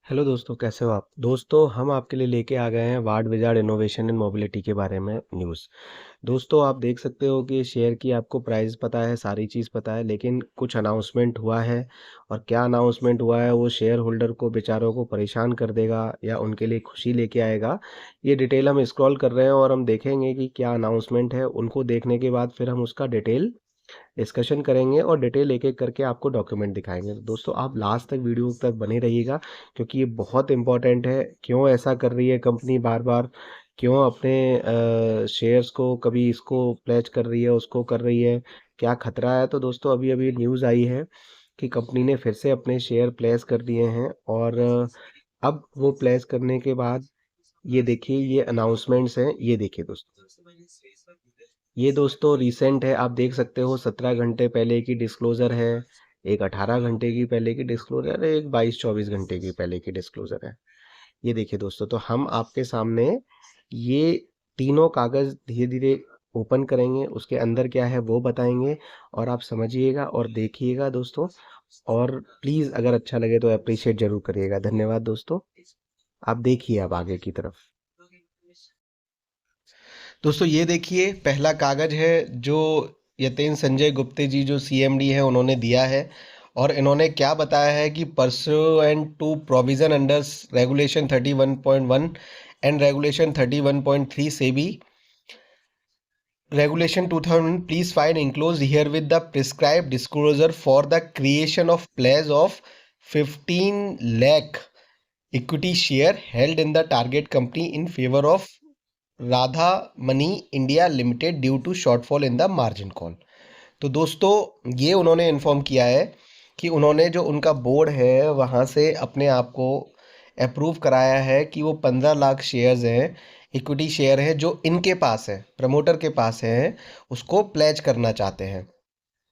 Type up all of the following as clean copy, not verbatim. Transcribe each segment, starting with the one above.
Hello दोस्तों, कैसे हो आप? दोस्तों, हम आपके लिए लेके आ गए हैं ward wizard innovation and mobility के बारे में न्यूज़। दोस्तों, आप देख सकते हो कि शेयर की आपको प्राइस पता है, सारी चीज़ पता है, लेकिन कुछ अनाउंसमेंट हुआ है। और क्या अनाउंसमेंट हुआ है वो शेयर होल्डर को बेचारों को परेशान कर देगा या उनके लिए खुशी लेके आएगा, ये डिटेल हम स्क्रॉल कर रहे हैं और हम देखेंगे कि क्या अनाउंसमेंट है। उनको देखने के बाद फिर हम उसका डिटेल डिस्कशन करेंगे और डिटेल एक एक करके आपको डॉक्यूमेंट दिखाएंगे। तो दोस्तों, आप लास्ट तक वीडियो तक बने रहिएगा, क्योंकि ये बहुत इंपॉर्टेंट है। क्यों ऐसा कर रही है कंपनी बार बार, क्यों अपने शेयर्स को कभी इसको प्लेज कर रही है, उसको कर रही है, क्या खतरा है। तो दोस्तों, अभी अभी न्यूज़ आई है कि कंपनी ने फिर से अपने शेयर प्लेस कर दिए हैं। और अब वो प्लेस करने के बाद ये देखिए, ये अनाउंसमेंट्स हैं। ये देखिए दोस्तों, ये दोस्तों रिसेंट है। आप देख सकते हो 17 घंटे पहले की डिस्क्लोजर है, एक 18 घंटे की पहले की डिस्क्लोजर है, एक 22-24 घंटे की पहले की डिस्क्लोजर है। ये देखिए दोस्तों, तो हम आपके सामने ये तीनों कागज धीरे धीरे ओपन करेंगे, उसके अंदर क्या है वो बताएंगे और आप समझिएगा और देखिएगा दोस्तों। और प्लीज़ अगर अच्छा लगे तो अप्रिशिएट जरूर करिएगा। धन्यवाद दोस्तों। आप देखिए अब आगे की तरफ। दोस्तों, ये देखिए पहला कागज है जो यतेन संजय गुप्ते जी जो सीएमडी है उन्होंने दिया है। और इन्होंने क्या बताया है कि pursuant to provision under regulation 31.1 and regulation 31.3 से भी regulation 2000 please find enclosed here with the prescribed disclosure for the creation of pledge of 15 lakh equity share held in the target company in favor of Radha money India limited due to shortfall in the margin call. तो दोस्तों, ये उन्होंने inform किया है कि उन्होंने जो उनका बोर्ड है वहाँ से अपने आप को अप्रूव कराया है कि वो 15 लाख शेयर्स हैं, इक्विटी शेयर है जो इनके पास है, प्रमोटर के पास है, उसको प्लेज करना चाहते हैं।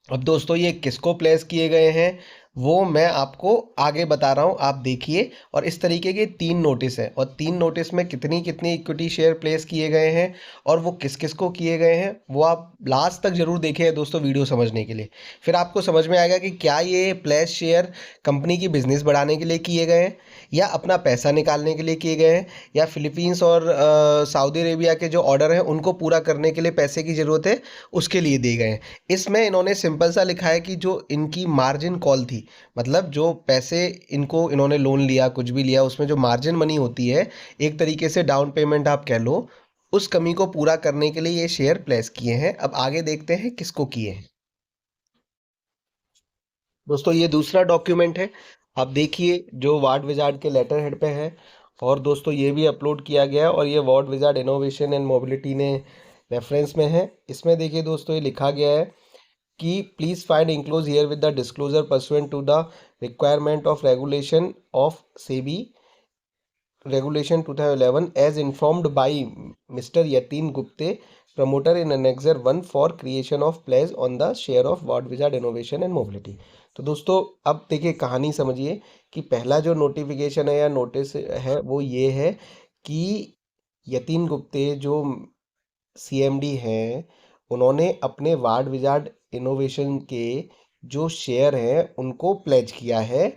अब दोस्तों, ये किसको प्लेस किए गए हैं वो मैं आपको आगे बता रहा हूँ, आप देखिए। और इस तरीके के 3 नोटिस हैं और 3 नोटिस में कितनी कितनी इक्विटी शेयर प्लेस किए गए हैं और वो किस किस को किए गए हैं वो आप लास्ट तक जरूर देखिए दोस्तों, वीडियो समझने के लिए। फिर आपको समझ में आएगा कि क्या ये प्लेस शेयर कंपनी की बिजनेस बढ़ाने के लिए किए गए हैं या अपना पैसा निकालने के लिए किए गए हैं या फिलीपींस और सऊदी अरेबिया के जो ऑर्डर हैं उनको पूरा करने के लिए पैसे की ज़रूरत है उसके लिए दिए गए हैं। इसमें इन्होंने सिंपल सा लिखा है कि जो इनकी मार्जिन कॉल थी, मतलब जो पैसे इनको इन्होंने लोन लिया, कुछ भी लिया, उसमें जो मार्जिन मनी होती है, एक तरीके से डाउन पेमेंट आप कह लो, उस कमी को पूरा करने के लिए ये शेयर प्लेस किए हैं। अब आगे देखते हैं किसको किए हैं। दोस्तों, ये दूसरा डॉक्यूमेंट है, आप देखिए, जो वार्ड विजार्ड के लेटर हेड पे है। और दोस्तों, ये भी अपलोड किया गया है और ये ward wizard innovation and mobility ने रेफरेंस में है। इसमें देखिए दोस्तों, ये लिखा गया है कि please find enclose here with the disclosure pursuant to the requirement of regulation of SEBI regulation 2011 as informed by mister Yatin Gupte promoter in annexure 1 for creation of pledge on the share of ward wizard innovation and mobility. तो दोस्तों, अब देखिए कहानी समझिए कि पहला जो notification है या नोटिस है वो ये है कि यतीन गुप्ते जो सीएमडी हैं उन्होंने अपने वार्ड विजार्ड इनोवेशन के जो शेयर हैं उनको प्लेज किया है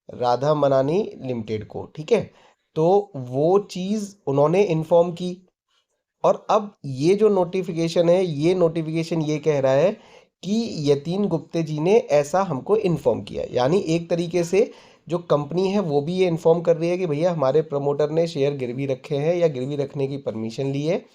राधा मनानी लिमिटेड को, ठीक है। तो वो चीज़ उन्होंने इन्फॉर्म की। और अब ये जो नोटिफिकेशन है, ये नोटिफिकेशन ये कह रहा है कि यतीन गुप्ते जी ने ऐसा हमको इन्फॉर्म किया, यानी एक तरीके से जो कंपनी है वो भी ये इन्फॉर्म कर रही है कि भैया हमारे प्रमोटर ने शेयर गिरवी रखे हैं या गिरवी रखने की परमिशन ली है।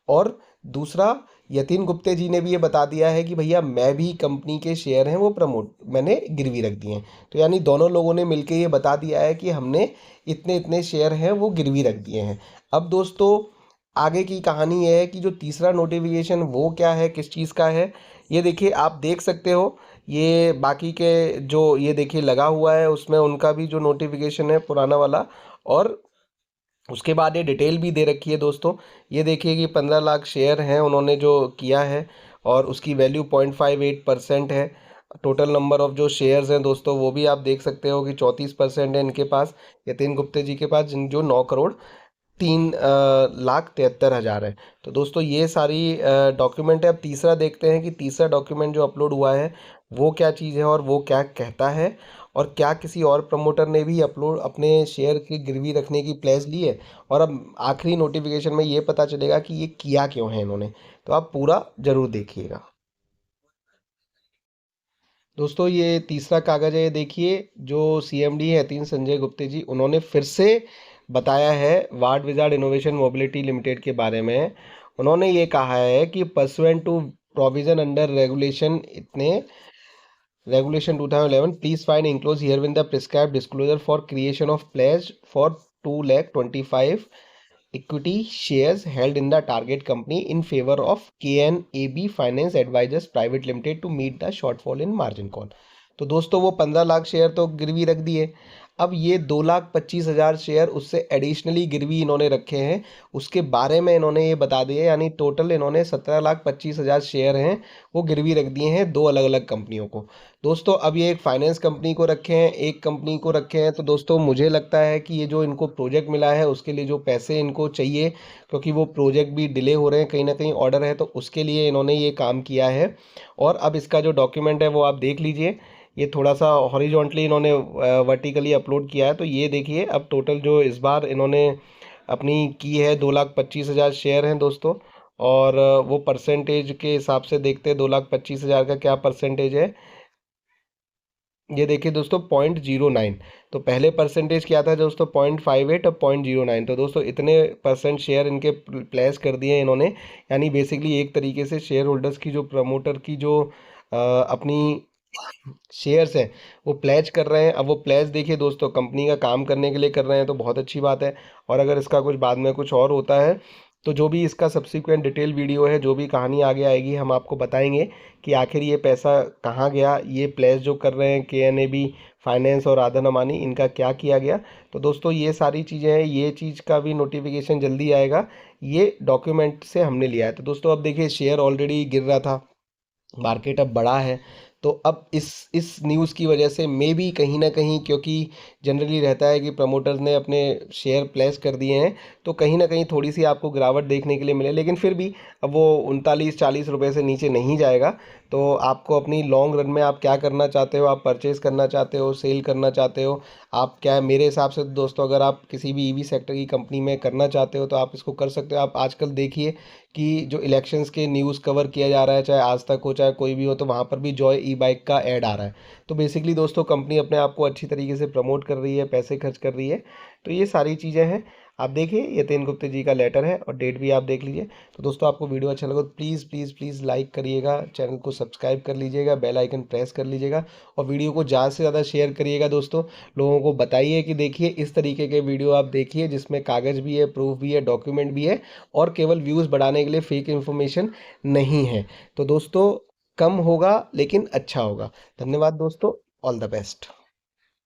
और दूसरा, यतीन गुप्ते जी ने भी ये बता दिया है कि भैया मैं भी कंपनी के शेयर हैं वो प्रमोट मैंने गिरवी रख दिए हैं। तो यानी दोनों लोगों ने मिलकर ये बता दिया है कि हमने इतने इतने शेयर हैं वो गिरवी रख दिए हैं। अब दोस्तों, आगे की कहानी ये है कि जो तीसरा नोटिफिकेशन वो क्या है, किस चीज़ का है, ये देखिए, आप देख सकते हो। ये बाकी के जो ये देखिए लगा हुआ है उसमें उनका भी जो नोटिफिकेशन है पुराना वाला, और उसके बाद ये डिटेल भी दे रखी है दोस्तों। ये देखिए कि 15 लाख शेयर हैं उन्होंने जो किया है और उसकी वैल्यू 0.58% है। टोटल नंबर ऑफ जो शेयर्स हैं दोस्तों वो भी आप देख सकते हो कि 34% है इनके पास, यतीन गुप्ते जी के पास, जो 9,03,73,000 है। तो दोस्तों, ये सारी डॉक्यूमेंट है। अब तीसरा देखते हैं कि तीसरा डॉक्यूमेंट जो अपलोड हुआ है वो क्या चीज़ है और वो क्या कहता है, और क्या किसी और प्रमोटर ने भी अपलोड अपने शेयर की गिरवी रखने की प्लेस ली है, और अब आखिरी नोटिफिकेशन में ये पता चलेगा कि ये किया क्यों है इन्होंने। तो आप पूरा जरूर देखिएगा। दोस्तों ये तीसरा कागज है, ये देखिए जो सीएमडी है यतीन संजय गुप्ते जी, उन्होंने फिर से बताया है ward wizard innovation mobility limited के बारे में। उन्होंने ये कहा है कि pursuant to provision under regulation इतने Regulation 2011, please find enclosed herein the prescribed disclosure for creation of pledge for 2,25,000 equity shares held in the target company in favor of KNAB Finance Advisors Private Limited to meet the shortfall in margin call। तो दोस्तों वो 15 lakh share तो गिरवी रख दिए। अब ये 2,25,000 share उससे एडिशनली गिरवी इन्होंने रखे हैं, उसके बारे में इन्होंने ये बता दिए, यानी टोटल इन्होंने 17,25,000 शेयर हैं वो गिरवी रख दिए हैं दो अलग अलग कंपनियों को। दोस्तों अब ये एक फाइनेंस कंपनी को रखे हैं, एक कंपनी को रखे हैं। तो दोस्तों मुझे लगता है कि ये जो इनको प्रोजेक्ट मिला है उसके लिए जो पैसे इनको चाहिए, क्योंकि वो प्रोजेक्ट भी डिले हो रहे हैं, कहीं ना कहीं ऑर्डर है, तो उसके लिए इन्होंने ये काम किया है। और अब इसका जो डॉक्यूमेंट है वो आप देख लीजिए, ये थोड़ा सा हॉरिजॉन्टली इन्होंने वर्टिकली अपलोड किया है। तो ये देखिए अब टोटल जो इस बार इन्होंने अपनी की है 2,25,000 शेयर हैं दोस्तों। और वो परसेंटेज के हिसाब से देखते हैं 2,25,000 का क्या परसेंटेज है। ये देखिए दोस्तों 0.09। तो पहले परसेंटेज क्या था दोस्तों 0.58, अब 0.09। तो दोस्तों इतने परसेंट शेयर इनके प्लेस कर दिए इन्होंने, यानी बेसिकली एक तरीके से शेयर होल्डर्स की जो प्रमोटर की जो अपनी शेयर्स हैं वो प्लेज कर रहे हैं। अब वो प्लेज देखिए दोस्तों कंपनी का काम करने के लिए कर रहे हैं, तो बहुत अच्छी बात है। और अगर इसका कुछ बाद में कुछ और होता है तो जो भी इसका सब्सिक्वेंट डिटेल वीडियो है, जो भी कहानी आगे आएगी, हम आपको बताएंगे कि आखिर ये पैसा कहाँ गया, ये प्लेस जो कर रहे हैं KNAB फाइनेंस और आदन अमानी, इनका क्या किया गया। तो दोस्तों ये सारी चीज़ें हैं, ये चीज़ का भी नोटिफिकेशन जल्दी आएगा। ये डॉक्यूमेंट से हमने लिया है। तो दोस्तों अब देखिए शेयर ऑलरेडी गिर रहा था, मार्केट अब बड़ा है। तो अब इस न्यूज़ की वजह से मे बी कहीं ना कहीं, क्योंकि जनरली रहता है कि प्रमोटर्स ने अपने शेयर प्लेस कर दिए हैं, तो कहीं ना कहीं थोड़ी सी आपको गिरावट देखने के लिए मिले, लेकिन फिर भी अब वो 39-40 रुपये से नीचे नहीं जाएगा। तो आपको अपनी लॉन्ग रन में आप क्या करना चाहते हो, आप परचेज़ करना चाहते हो, सेल करना चाहते हो, आप क्या है, मेरे हिसाब से दोस्तों अगर आप किसी भी ईवी सेक्टर की कंपनी में करना चाहते हो तो आप इसको कर सकते हो। आप आजकल देखिए कि जो इलेक्शंस के न्यूज़ कवर किया जा रहा है, चाहे आज तक हो चाहे कोई भी हो, तो वहाँ पर भी जॉय ई बाइक का ऐड आ रहा है। तो बेसिकली दोस्तों कंपनी अपने आप को अच्छी तरीके से प्रमोट कर रही है, पैसे खर्च कर रही है। तो ये सारी चीज़ें हैं। आप देखिए यतीन गुप्ते जी का लेटर है और डेट भी आप देख लीजिए। तो दोस्तों आपको वीडियो अच्छा लगा तो प्लीज़ प्लीज़ प्लीज़ लाइक करिएगा, चैनल को सब्सक्राइब कर लीजिएगा, बेल आइकन प्रेस कर लीजिएगा, और वीडियो को ज़्यादा से ज़्यादा शेयर करिएगा दोस्तों। लोगों को बताइए कि देखिए इस तरीके के वीडियो आप देखिए जिसमें कागज़ भी है, प्रूफ भी है, डॉक्यूमेंट भी है, और केवल व्यूज़ बढ़ाने के लिए फेक इन्फॉर्मेशन नहीं है। तो दोस्तों कम होगा लेकिन अच्छा होगा। धन्यवाद दोस्तों, ऑल द बेस्ट।